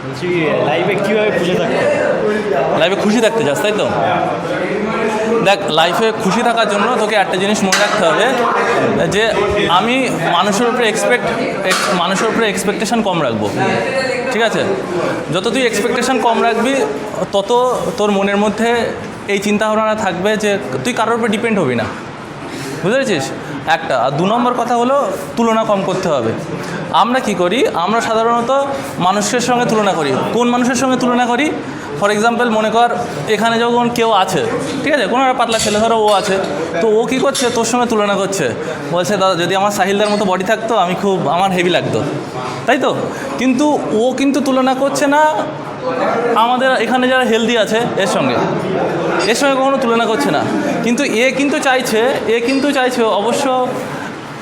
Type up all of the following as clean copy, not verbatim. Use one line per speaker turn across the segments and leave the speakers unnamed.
বলছি লাইফে কীভাবে খুশি থাকতে?
লাইফে খুশি থাকতে চাস, তাই তো? দেখ, লাইফে খুশি থাকার জন্য তোকে একটা জিনিস মনে রাখতে হবে যে আমি মানুষের উপরে এক্সপেকটেশন কম রাখবো। ঠিক আছে? যত তুই এক্সপেকটেশন কম রাখবি তত তোর মনের মধ্যে এই চিন্তাভাবনা থাকবে যে তুই কারোর উপরে ডিপেন্ড হবি না। বুঝতে পেরেছিস? একটা। আর 2 নম্বর কথা হলো তুলনা কম করতে হবে। আমরা কি করি? আমরা সাধারণত মানুষের সঙ্গে তুলনা করি। কোন মানুষের সঙ্গে তুলনা করি? ফর এক্সাম্পল মনে কর এখানে যখন কেউ আছে, ঠিক আছে, কোনো একটা পাতলা ছেলে ধরো ও আছে, তো ও কী করছে? তোর সঙ্গে তুলনা করছে, বলছে দাদা যদি আমার সাহিলদার মতো বডি থাকতো আমার হেভি লাগতো, তাই তো? কিন্তু ও কিন্তু তুলনা করছে না আমাদের এখানে যারা হেলদি আছে এর সঙ্গে কখনো তুলনা করছে না। কিন্তু এ কিন্তু চাইছে অবশ্য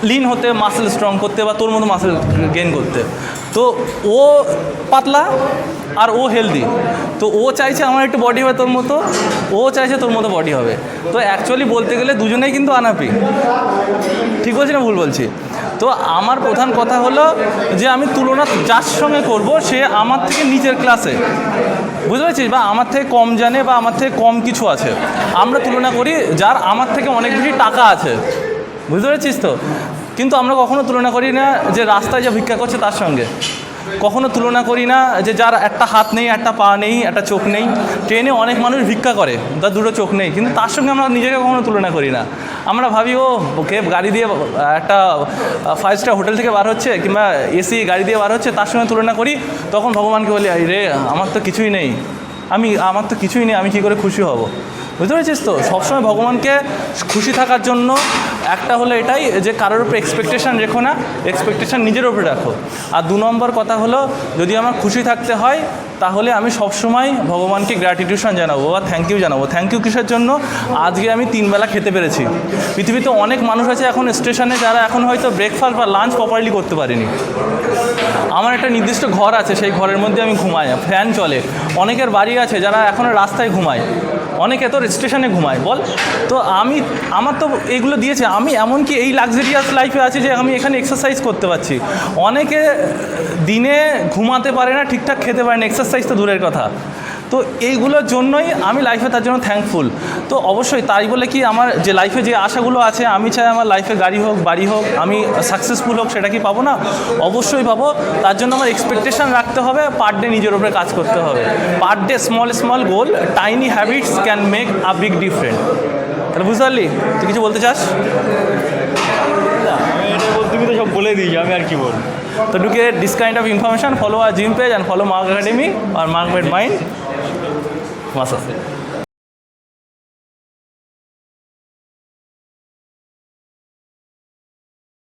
লিন হতে, মাসেল স্ট্রং করতে বা তোর মতো মাসেল গেইন করতে। তো ও পাতলা আর ও হেলদি, তো ও চাইছে আমার একটু বডি হবে তোর মতো, ও চাইছে তোর মতো বডি হবে। তো অ্যাকচুয়ালি বলতে গেলে দুজনেই কিন্তু আনাপি। ঠিক বলছি না ভুল বলছি? তো আমার প্রধান কথা হলো যে আমি তুলনা যার সঙ্গে করব সে আমার থেকে নিচের ক্লাসে, বুঝতে পারছিস, বা আমার থেকে কম জানে বা আমার থেকে কম কিছু আছে। আমরা তুলনা করি যার আমার থেকে অনেক বেশি টাকা আছে, বুঝতে পারছিস তো? কিন্তু আমরা কখনো তুলনা করি না যে রাস্তায় যে ভিক্ষা করছে তার সঙ্গে, কখনো তুলনা করি না যে যার একটা হাত নেই, একটা পা নেই, একটা চোখ নেই। ট্রেনে অনেক মানুষ ভিক্ষা করে, তার 2টো চোখ নেই, কিন্তু তার সঙ্গে আমরা নিজেকে কখনো তুলনা করি না। আমরা ভাবি ওকে গাড়ি দিয়ে একটা 5 স্টার হোটেল থেকে বার হচ্ছে কিংবা এসি গাড়ি দিয়ে বার হচ্ছে, তার সঙ্গে তুলনা করি। তখন ভগবানকে বলি রে আমার তো কিছুই নেই, আমি কী করে খুশি হব? বুঝতে পেরেছিস তো? সবসময় ভগবানকে খুশি থাকার জন্য একটা হলো এটাই যে কারোর উপরে এক্সপেকটেশান রেখো না, এক্সপেকটেশান নিজের উপরে রাখো। আর 2 নম্বর কথা হলো যদি আমার খুশি থাকতে হয় তাহলে আমি সবসময় ভগবানকে গ্র্যাটিটিউশন জানাবো বা থ্যাংক ইউ জানাবো। থ্যাংক ইউ কিসের জন্য? আজকে আমি 3 বেলা খেতে পেরেছি। পৃথিবীতে অনেক মানুষ আছে এখন স্টেশনে যারা এখন হয়তো ব্রেকফাস্ট বা লাঞ্চ প্রপারলি করতে পারেনি। আমার একটা নির্দিষ্ট ঘর আছে, সেই ঘরের মধ্যে আমি ঘুমাই, ফ্যান চলে। অনেকের বাড়ি আছে যারা এখনও রাস্তায় ঘুমায়, অনেকে তো স্টেশনে ঘুমায়, বল। তো আমার তো এইগুলো দিয়েছে। আমি এমনকি এই লাক্সারিয়াস লাইফে আছি যে আমি এখানে এক্সারসাইজ করতে পারছি। অনেকে দিনে ঘুমাতে পারে না, ঠিকঠাক খেতে পারে না, এক্সারসাইজ তো দূরের কথা। তো এইগুলোর জন্যই আমি লাইফে তার জন্য থ্যাঙ্কফুল। তো অবশ্যই তাই বলে কি আমার যে লাইফে যে আশাগুলো আছে, আমি চাই আমার লাইফে গাড়ি হোক, বাড়ি হোক, আমি সাকসেসফুল হোক, সেটা কি পাবো না? অবশ্যই পাবো। তার জন্য আমার এক্সপেকটেশান রাখতে হবে, পার ডে নিজের উপরে কাজ করতে হবে। Per day small goal, tiny habits can make a big difference. তাহলে বুঝতে পারলি? তুই কিছু বলতে চাস?
তুমি তো সব বলে দিয়েছি, আমি আর কি বলবো।
তো to get this kind of information, follow our gym page and follow Mark Academy or Mark Made Mind. Masa.